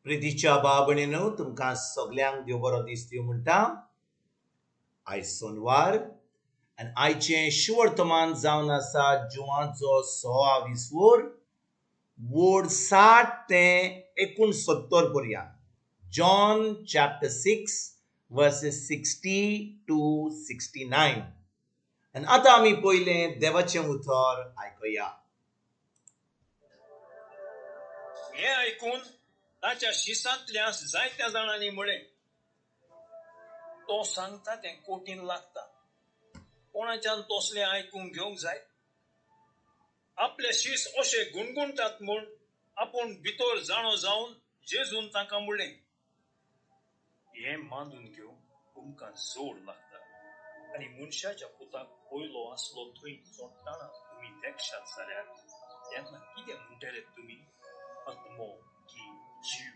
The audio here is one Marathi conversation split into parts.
प्रितीच्या बाबणेनो तुमकां सगल्यांक देव बरो दीस दिवं म्हणटा. आयज सोनवार आनी आयचें शुवर्तमान जावन आसा जुवाचो 26 वोड 60 ते 69 पर्यंत. John chapter 6 verses 60 to 69. आनी आतां आमी पयलें देवाचें उतर आयकुया. हे ऐकून ताच्या शिसांतल्या जायत्या जाणांनी म्हळें, तो सांगता तें कोटीन लागता. कोणाच्यान तसलें आयकूंक घेवंक जाय? आपले शीस अशे गुणगुणटात म्हूण आपूण भितर जाणो जावन जेजून ताका म्हणलें, हें मांडून घेवंक तुमकां जोड लागता. आनी मनशाच्या पुताक पयलो आसलो थंय चोडटाना तुमी देखशात जाल्यार तेन्ना कितें म्हणटले तुमी? आत्मो की जीव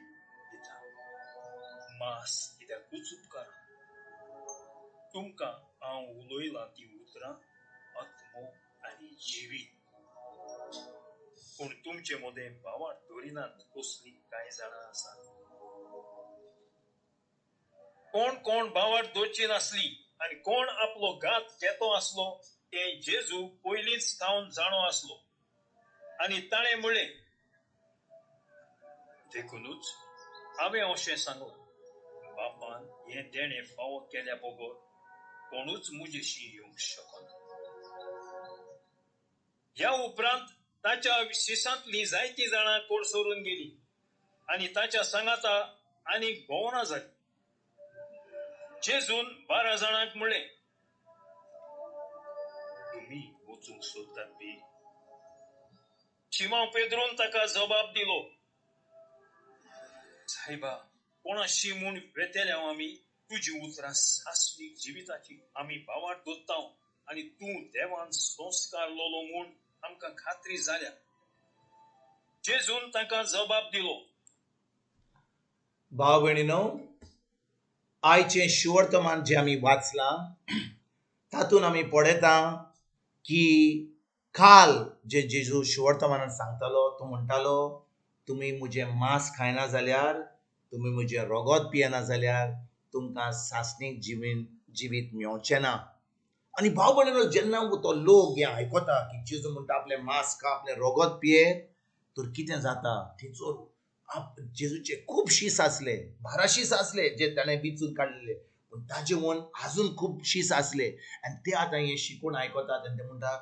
दिता? मास कित्याकूच उपकार? तुमकां हांव उलयलां ती उतरां आत्मो आनी जिवीत. पूण तुमचे मदें भावार्थ धरिनात कसली कांय जाणां आसा. कोण कोण भावार्थ धरची नासली आनी कोण आपलो घात घेतो आसलो तें जेजू पयलींच थावन जाणो आसलो. आनी ताणें म्हणलें, देखूनच हांवें अशें सांगलां, बापान हें देणें फावो केल्या बगर कोणूच मुजेशी येवंक शकना. ह्या उपरांत ताच्या शिसांतलीं जायतीं जाणां कोडसरून गेलीं आनी ताच्या सांगाता आनीक भोवना जालीं. जेजून 12 जाणांक म्हणलें, तुमी वचूंक सोदतात बी? शिमांव पेद्रोन ताका जबाब दिलो, सायबा, कोणाशी म्हूण वेतेल्या आमी तुजी उतरां सासवीक जिविताची आमी भावार्थ धरता आनी तूं देवान संस्कार लोलो म्हूण आमकां खात्री जाल्या. जेजून ताका जबाब दिलो, भाव भयणीनो, आयचें शुवर्तमान जें आमी वाचलां तातूंत आमी पळयता की काल जे जेजू शुवर्तमानान सांगतालो तो म्हणटालो, तुमी म्हजें मांस खायना जाल्यार, तुमी म्हजें रगत पियेना जाल्यार तुमकां सासणीक जिवीत मेळचें ना. आनी भाव भयणीनो, जेन्ना तो लोक हें आयकता की जेजू म्हणटा आपलें मांस खा, आपलें रगत पिये, तर कितें जाता? थंयसर जेजूचे खूब शीस आसले, 12 शीस आसले जे ताणें विचून काडलेले, पूण ताजे मन आजून खूब शीस आसले. आनी ते आतां हें शिकून आयकतात आनी ते म्हणटा,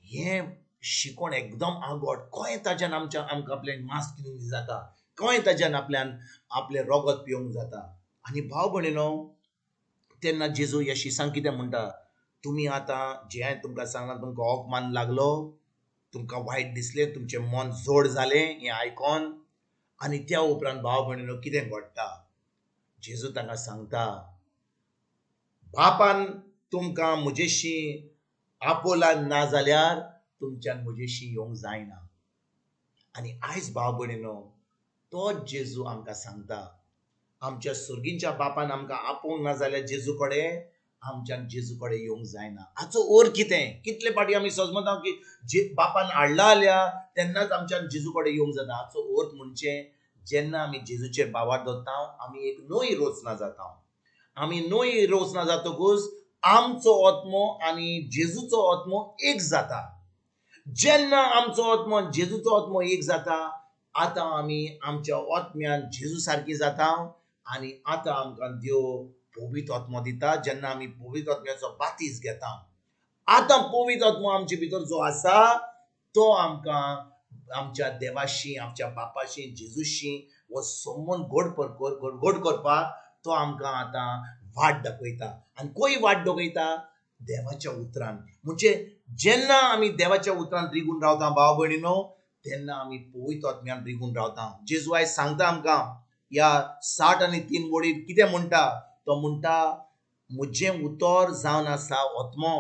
हें शिकून एकदम आगोड, खंय ताच्यान आमकां आपलें मांस कितें जाता, खंय ताच्यान आपलें रगत पिवंक जाता. आनी भाव भयणीनो, तेन्ना जेजू ह्या शिसांक कितें म्हणटा, तुमी आतां जें हांवें तुमकां सांगलां तुमकां ओकमान लागलो, तुमकां वायट दिसलें, तुमचें मन जोड जालें हें आयकोन. आनी त्या उपरांत भाव भयणीनो कितें घडटा? जेजू तांकां सांगता, बापान तुमकां म्हजेशी आपोला ना जाल्यार तुमच्यान म्हजेशी येवंक जायना. आनी आयज भाव भयणीनो, तोच जेजू आमकां सांगता, आमच्या सुर्गींच्या बापान आमकां आपोवंक ना जाल्यार जेजू कडेन आमच्यान जेजू कडेन येवंक जायना. हाचो अर्थ कितें? कितले फाटी आमी समजता की बापान हाडला जाल्यार तेन्नाच आमच्यान जेजू कडेन येवंक जाता. हाचो अर्थ म्हणजे जेन्ना आमी जेजूचेर भावार्थ धरता आमी एक नवी रचना जाता. आमी नवी रचना जातकूच आमचो आत्मो आनी जेजूचो आत्मो एक जाता. जेन्ना आमचो आत्मो जेजूचो आत्मो एक जाता, आतां आमी आमच्या आत्म्यान जेजू सारकी जाता आनी आतां आमकां देव पवित्र आत्मो दिता. जेन्ना आमी पवित्र आत्म्याचो बातीस घेता, आतां पवित्र आत्मो आमचे भितर जो आसा तो आमकां आमच्या देवाशी, आमच्या बापाशी, जेजूशी हो संबंद घट करपाक तो आमकां आतां वाट दाखयता. आनी खंय वाट दाखयता? देवाच्या उतरान. म्हणजे जेन्ना आमी देवाच्या उतरान रिगून रावता भाव भयणीनो, तेन्ना आमी पवित्र आत्म्यान रिगून रावता. जेजू आयज सांगता आमकां ह्या 60 आनी 3 वडीर कितें म्हणटा? तो म्हणटा, म्हजें उतर जावन आसा आत्मो,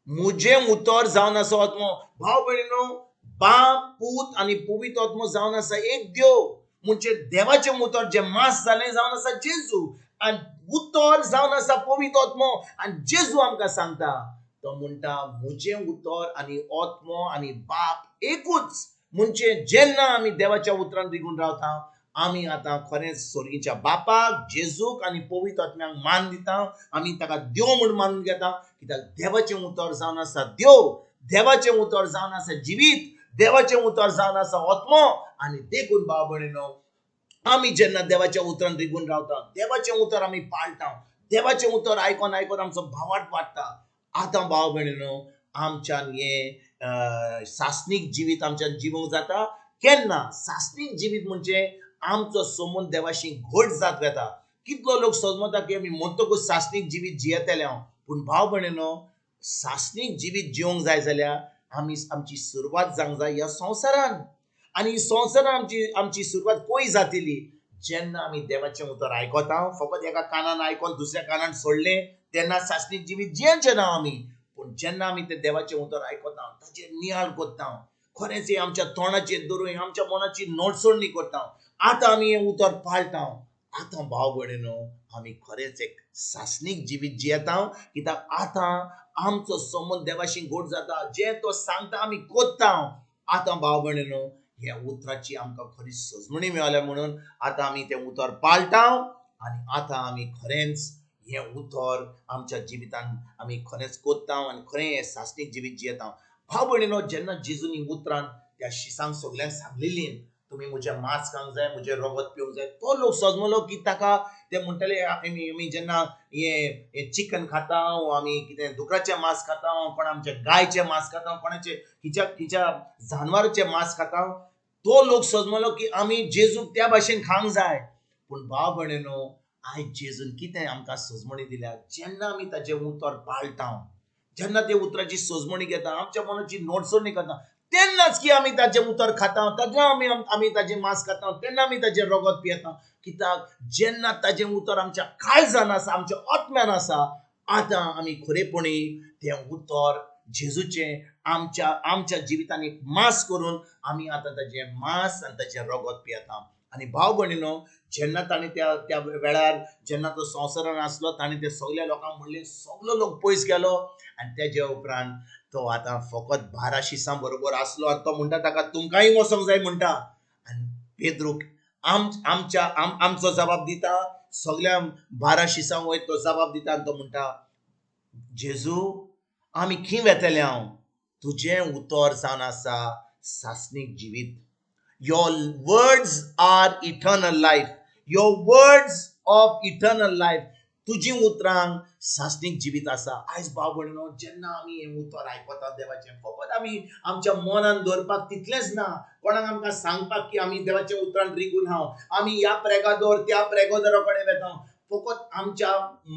म्हजें उतर जावन आसा आत्मो. भाव भयणीनो, बाप, पूत आनी पवित्र आत्मो जावन आसा एक देव. म्हणजे देवाचें उतर जें मांस जालें जावन आसा जेजू, आनी उतर जावन आसा पवित्र आत्मो. आनी जेजू आमकां सांगता, तो म्हणटा म्हजें उतर आनी आत्मो आनी बाप एकूच. म्हणजे जेन्ना आमी देवाच्या उतरान रिगून रावता आमी आतां खरेंच सोर्गीच्या बापाक जेजूक आनी पवित्र आत्म्याक मान दिता आमी ताका देव म्हूण मानून घेता कित्याक देवाचें उतर जावन आसा देव देवाचें उतर जावन आसा जिवीत देवाचें उतर जावन आसा आत्मो आनी देखून भाव भयणीनो आमी जेन्ना देवाच्या उतरान रिगून रावता देवाचें उतर आमी पाळटा देवाचें उतर आयकोन आयकोन आमचो भावार्थ वाडटा आतां भाव भयणीनो आमच्यान हें सासणीक जिवीत आमच्यान जिवंक जाता केन्ना सासणीक जिवीत म्हणजे आमचो संबंद देवाशी घट जात वेता कितलो लोक समजता की आमी म्हणटकूच सासणीक जिवीत जियेतले हांव पूण भाव भयणीनो सासणीक जिवीत जिवंक जाय जाल्यार आमी आमची सुरवात जावंक जाय ह्या संवसारान आनी संवसारान आमची सुरवात कोय जातली जेन्ना आमी देवाचें उतर आयकता फकत एका कानान आयकोन दुसऱ्या कानान सोडलें तेन्ना सासणीक जिवीत जियेचें ना आमी पूण जेन्ना आमी तें देवाचें उतर आयकता ताचेर नियाळ कोत्ता खरेंच हें आमच्या तोंडाचेर धरून आमच्या मनाची नोटसोडणी करता आतां आमी हें उतर पाळटा आतां भाव भयणीनो आमी खरेंच एक सासणीक जिवीत जियेता कित्याक आतां आमचो संबंद देवाशी घट जाता जें तो सांगता आमी कोत्ता आतां भाव भयणीनो ह्या उतराची आमकां खरी सजमणी मेळल्या म्हणून आतां आमी तें उतर पाळटा आनी आतां आमी खरेंच हें उतर आमच्या जिवितान आमी खरेंच कोत्ता आनी खरें हें सासणीक जिवीत जियेता भाव भयणीनो जेन्ना जेजून ही उतरान त्या शिसांक सगल्यांक सांगलेली तुमी म्हजें मांस खावंक जाय म्हजें रगत पिवंक जाय तो लोक सजमलो की ताका ते म्हणटले आमी जेन्ना हें चिकन खाता आमी कितें दुकराचें मांस खाता कोण आमच्या गायचें मांस खाता कोणाचें खिच्या जानवराचें मांस खाता तो लोक सजमलो की आमी जेजूक त्या भाशेन खावंक जाय पूण भाव भयणीनो आयज जेजून कितें आमकां सजमणी दिल्या जेन्ना आमी ताचें उतर पाळटा जेन्ना ते उतराची सजमणी घेता आमच्या मनाची नोटसोडणी करता तेन्नाच की आमी ताचें उतर खाता तेन्ना आमी ताचें मांस खाता तेन्ना आमी ताचें रगत पियेता कित्याक जेन्ना ताचें उतर आमच्या काळजान आसा आमच्या आत्म्यान आसा आतां आमी खरेपणी तें उतर जेजूचें आमच्या जिवितान एक मांस करून आमी आतां ताचें मांस आनी ताचें रगत पियेता आनी भाव भयणीनो जेन्ना ताणें त्या वेळार जेन्ना तो संवसारान आसलो ताणें ते सगल्या लोकांक म्हणलें सगलो लोक पयस गेलो आनी तेजे उपरांत तो आतां फकत 12 शिसां बरोबर आसलो आनी तो म्हणटा ताका तुमकांय वचोंक जाय म्हणटा आनी पेद्रूक आमचो जबाब दिता सगल्या 12 शिसांक वयर तो जबाब दिता आनी तो म्हणटा जेजू आमी खंय वेतले हांव तुजें उतर जावन आसा सासणीक जिवीत Your words are eternal life. Your words of eternal life. तुजी उतरांक सासणीक जिवीत आसा आयज भाव भयणीनो जेन्ना आमी हें उतर आयकता देवाचें फकत आमी आमच्या मनान दवरपाक तितलेंच ना कोणाक आमकां सांगपाक की आमी देवाच्या उतरान रिगून हांव आमी ह्या प्रेगादोर त्या प्रेगादोरा कडेन वेता फकत आमच्या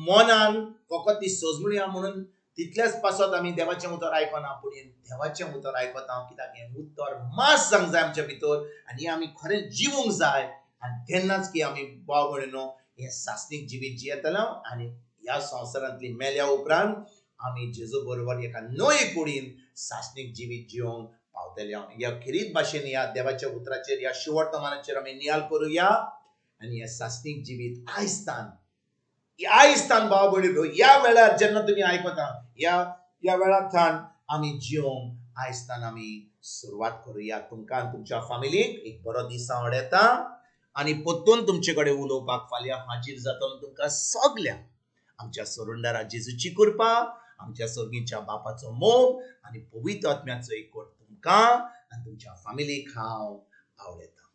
मनान फकत ती सजमणी आहा म्हणून तितल्याच पासत आमी देवाचें उतर आयकना पूण देवाचें उतर आयकता कित्याक हें उतर मास जावंक जाय आमच्या भितर आनी आमी खरें जिवूंक जाय आनी तेन्नाच की आमी भाव भयणीनो हें सासणीक जिवीत जियेतलो आनी ह्या संवसारांतली मेल्या उपरांत आमी जेजू बरोबर एका नवे कुडीन सासणीक जिवीत जिवंक पावतले ह्या खेरीत भाशेन ह्या देवाच्या उतराचेर ह्या शिवर्तमानाचेर आमी नियाळ करुया आनी हें सासणीक जिवीत आयजतान भाव भयणीनो ह्या वेळार जेन्ना तुमी आयकता ह्या वेळांतल्यान आमी जिवंक आयजतान आमी सुरवात करुया तुमकां तुमच्या फॅमिलीक एक बरो दीस हांव येता आनी परतून तुमचे कडेन उलोवपाक फाल्यां हाजीर जातलो तुमकां सगल्यांक आमच्या सोरुंडारा जेजूची कृपा आमच्या सर्गीच्या बापाचो मोग आनी पवित्र आत्म्याचो एकवट तुमकां आनी तुमच्या फॅमिलीक हांव आवडटा